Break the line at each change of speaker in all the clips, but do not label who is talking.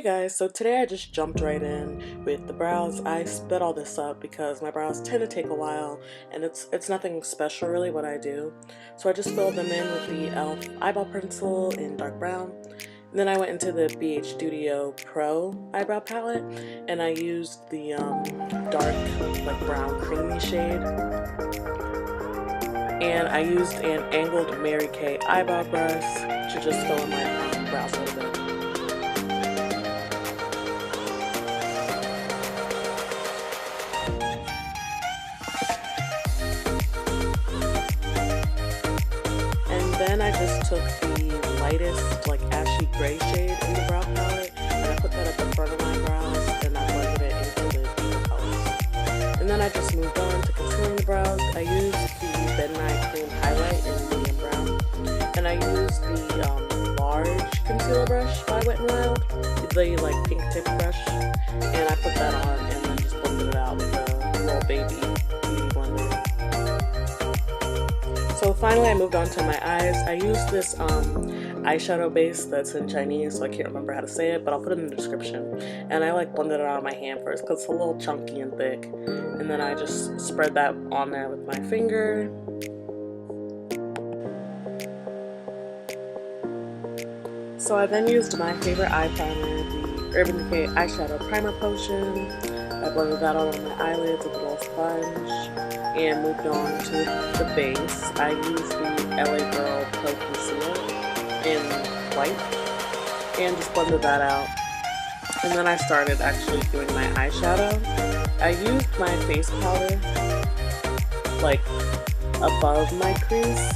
Hey guys, so today I just jumped right in with the brows. I sped all this up because my brows tend to take a while and it's nothing special really what I do. So I just filled them in with the e.l.f. eyebrow pencil in dark brown. And then I went into the BH Studio Pro eyebrow palette and I used the dark like brown creamy shade. And I used an angled Mary Kay eyebrow brush to just fill in my brows a little bit. Then I just took the lightest, like ashy gray shade in the brow palette, and I put that at the front of my brows, and I blended it into the deeper colors. And then I just moved on to concealing the brows. I used the Maybelline Creme highlight in medium brown, and I used the large concealer brush by Wet n Wild, the like pink tip brush, and I put that on and then just blended it out with a little baby beauty blender. So finally I moved on to my eyes. I used this eyeshadow base that's in Chinese, so I can't remember how to say it, but I'll put it in the description. And I like blended it out on my hand first because it's a little chunky and thick. And then I just spread that on there with my finger. So I then used my favorite eye primer, the Urban Decay eyeshadow primer potion. I blended that all on my eyelids with a little sponge. And moved on to the base. I used the LA Girl Pro Conceal in white and just blended that out. And then I started actually doing my eyeshadow. I used my face powder like above my crease,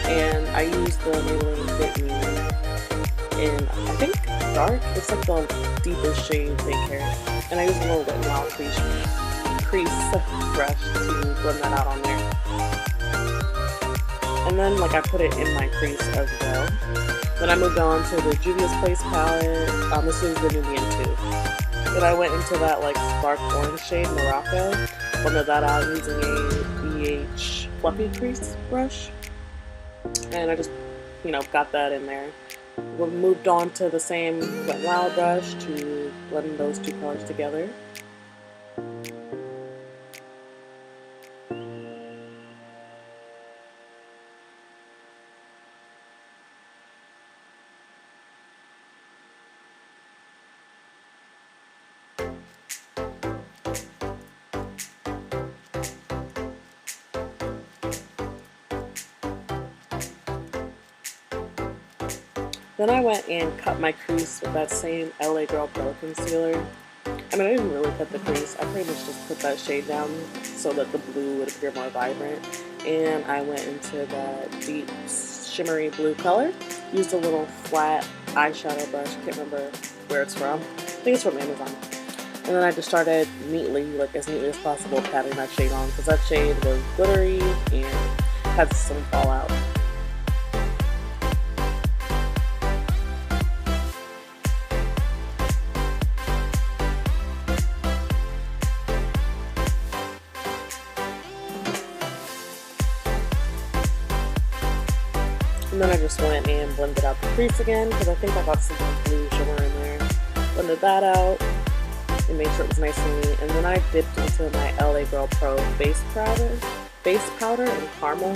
and I used the Maybelline Fit Me in, I think, dark. It's like the deepest shade they carry. And I used a little Wet n Wild crease brush to blend that out on there. And then like I put it in my crease as well. Then I moved on to the Juvias Place palette. This is the Nubian 2. Then I went into that like spark orange shade, Morocco. Blended that out using a BH fluffy crease brush. And I just, got that in there. We moved on to the same Wet n Wild brush to blend those two colors together. Then I went and cut my crease with that same LA Girl Pro Concealer. I mean, I didn't really cut the crease. I pretty much just put that shade down so that the blue would appear more vibrant. And I went into that deep shimmery blue color. Used a little flat eyeshadow brush. I can't remember where it's from. I think it's from Amazon. And then I just started neatly, like as neatly as possible, patting that shade on because that shade was glittery and had some fallout. And then I just went and blended out the crease again because I think I got some blue shimmer in there. Blended that out and made sure it was nice and neat. And then I dipped into my LA Girl Pro base powder in caramel.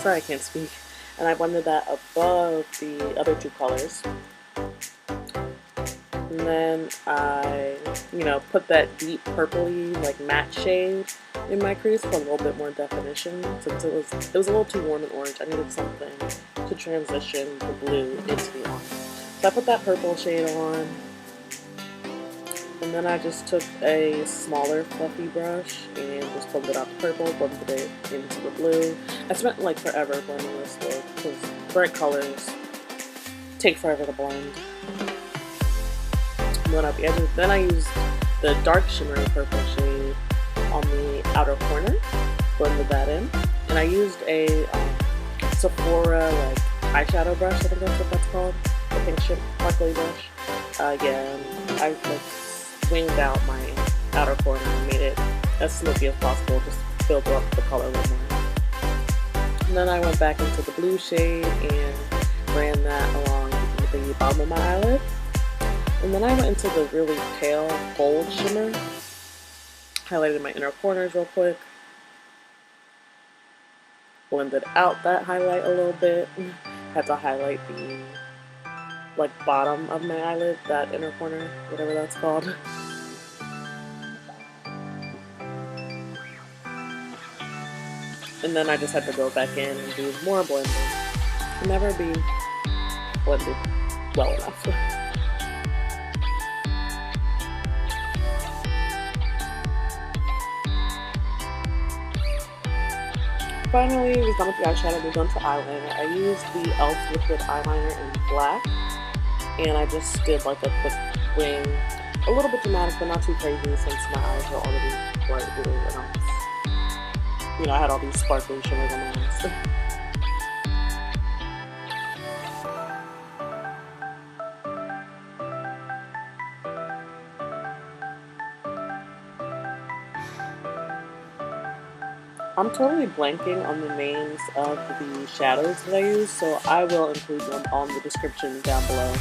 Sorry, I can't speak. And I blended that above the other two colors. And then I, put that deep purpley, like matte shade in my crease for a little bit more definition since it was a little too warm and orange. I needed something to transition the blue into the orange. So I put that purple shade on, and then I just took a smaller fluffy brush and just blended out the purple, blended it into the blue. I spent like forever blending this look because bright colors take forever to blend. And then at the edges, then I used the dark shimmery purple shade on the outer corner, blended that in, and I used a Sephora like eyeshadow brush. I think that's what that's called. The pink sparkly brush. Again, I like winged out my outer corner and made it as smoky as possible. Just filled up the color a little more. And then I went back into the blue shade and ran that along the bottom of my eyelid. And then I went into the really pale gold shimmer. Highlighted my inner corners real quick. Blended out that highlight a little bit. Had to highlight the bottom of my eyelid, that inner corner, whatever that's called. And then I just had to go back in and do more blending. Never be blended well enough. Finally, we're done with the eyeshadow, moved on to eyeliner. I used the e.l.f. liquid eyeliner in black, and I just did like a quick wing. A little bit dramatic, but not too crazy since my eyes were already bright blue, and I had all these sparkling shimmers on my eyes. I'm totally blanking on the names of the shadows that I use, so I will include them on the description down below.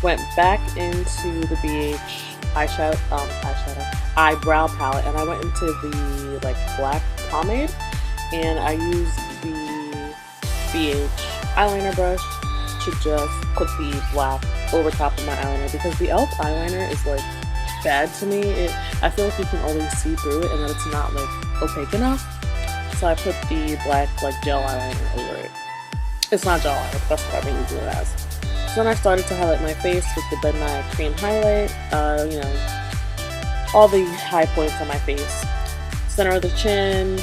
Went back into the BH eyebrow palette, and I went into the black pomade, and I used the BH eyeliner brush to just put the black over top of my eyeliner, because the e.l.f. eyeliner is bad to me. I feel like you can always see through it and that it's not opaque enough. So I put the black gel eyeliner over it. It's not gel eyeliner, but that's what I've been using it as. So then I started to highlight my face with the Midnight Creme highlight. All the high points on my face. Center of the chin,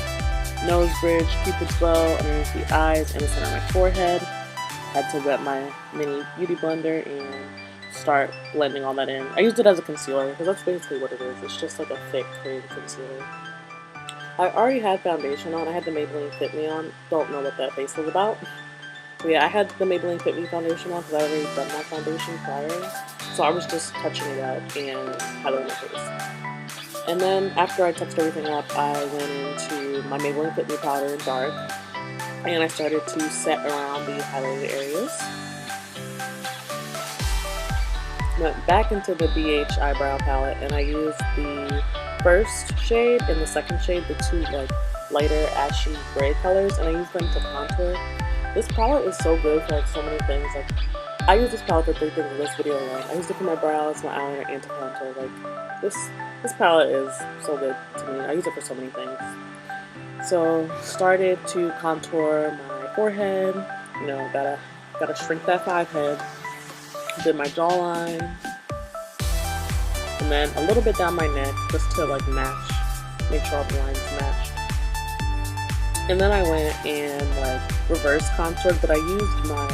nose bridge, cupid's bow, underneath the eyes, and the center of my forehead. Had to wet my mini beauty blender and start blending all that in. I used it as a concealer because that's basically what it is. It's just like a thick cream concealer. I already had foundation on. I had the Maybelline Fit Me on. Don't know what that face was about. But yeah, I had the Maybelline Fit Me foundation on because I already done my foundation prior. So I was just touching it up and highlighting my face. And then after I touched everything up, I went into my Maybelline Fit Me powder in dark. And I started to set around the highlighted areas. Went back into the BH eyebrow palette, and I used the first shade and the second shade, the two lighter ashy gray colors, and I used them to contour. This palette is so good for so many things. I use this palette for 3 things in this video alone. I used it for my brows, my eyeliner, and to contour. This palette is so good to me. I use it for so many things. So started to contour my forehead. Gotta shrink that 5 head. Did my jawline, and then a little bit down my neck just to match, make sure all the lines match. And then I went and reverse contoured, but I used my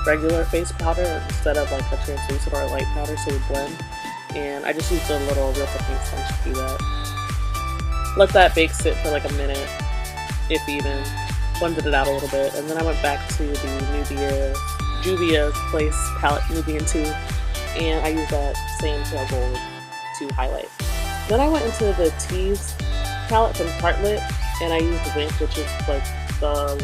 regular face powder instead of a translucent or a light powder, so it would blend. And I just used a little Real Technique sponge to do that. Let that bake sit for a minute, if even. Blended it out a little bit, and then I went back to the Juvias Place palette, Nubian 2, and I used that same pale gold to highlight. Then I went into the Tease palette from Tartelette, and I used Wink, which is the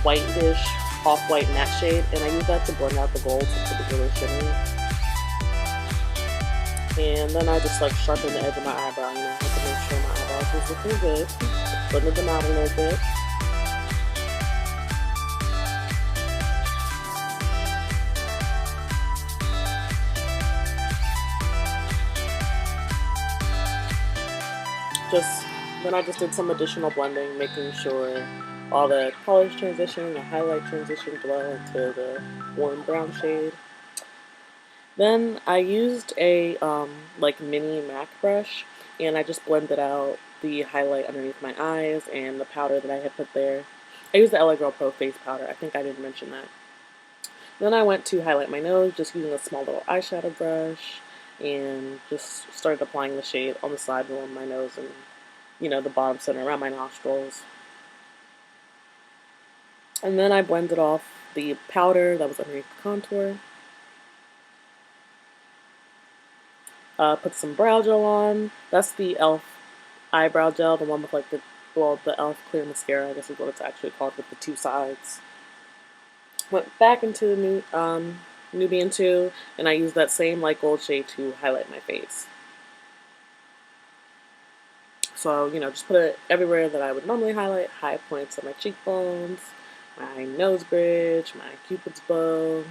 whitish off-white matte shade, and I used that to blend out the golds into the really shimmery. And then I just sharpened the edge of my eyebrow, I had to make sure my eyebrows was looking good. Blended them out a little bit. Then I just did some additional blending, making sure all the colors transition, the highlight transitioned well into the warm brown shade. Then I used a mini MAC brush, and I just blended out the highlight underneath my eyes and the powder that I had put there. I used the LA Girl Pro Face Powder. I think I didn't mention that. Then I went to highlight my nose, just using a small little eyeshadow brush, and just started applying the shade on the side of my nose and the bottom center around my nostrils. And then I blended off the powder that was underneath the contour. Put some brow gel on. That's the e.l.f. eyebrow gel, the one with the e.l.f. Clear Mascara, I guess is what it's actually called, with the 2 sides. Went back into the Nubian 2, and I used that same light gold shade to highlight my face. So, just put it everywhere that I would normally highlight. High points on my cheekbones, my nose bridge, my cupid's bow.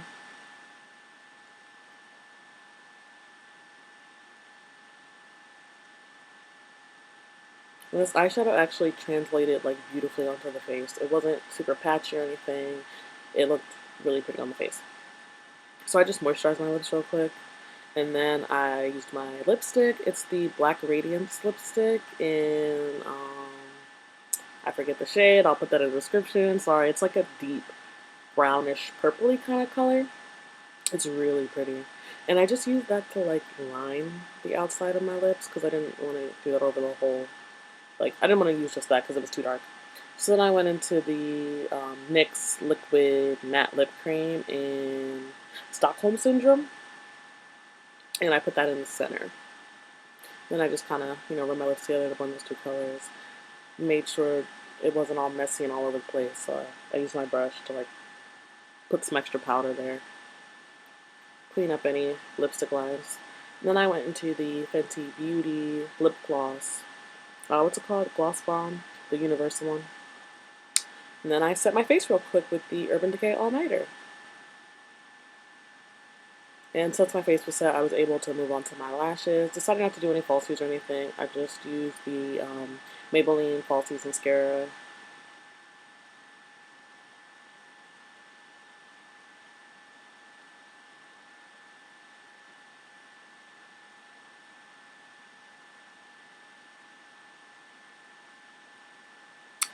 And this eyeshadow actually translated like beautifully onto the face. It wasn't super patchy or anything. It looked really pretty on the face. So I just moisturized my lips real quick. And then I used my lipstick. It's the Black Radiance lipstick in, I forget the shade. I'll put that in the description. Sorry, it's like a deep brownish purpley kind of color. It's really pretty. And I just used that to like line the outside of my lips because I didn't want to do that over the whole, like, I didn't want to use just that because it was too dark. So then I went into the NYX Liquid Matte Lip Cream in Stockholm Syndrome, and I put that in the center. Then I just kind of, rubbed my lips together to blend those two colors. Made sure it wasn't all messy and all over the place, so I used my brush to like put some extra powder there, clean up any lipstick lines. And then I went into the Fenty Beauty lip gloss. What's it called? Gloss Bomb, the universal one. And then I set my face real quick with the Urban Decay All Nighter. And since my face was set, I was able to move on to my lashes. Decided not to do any falsies or anything. I just used the Maybelline Falsies Mascara.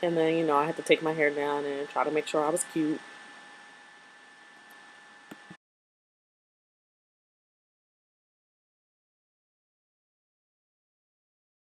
And then, I had to take my hair down and try to make sure I was cute.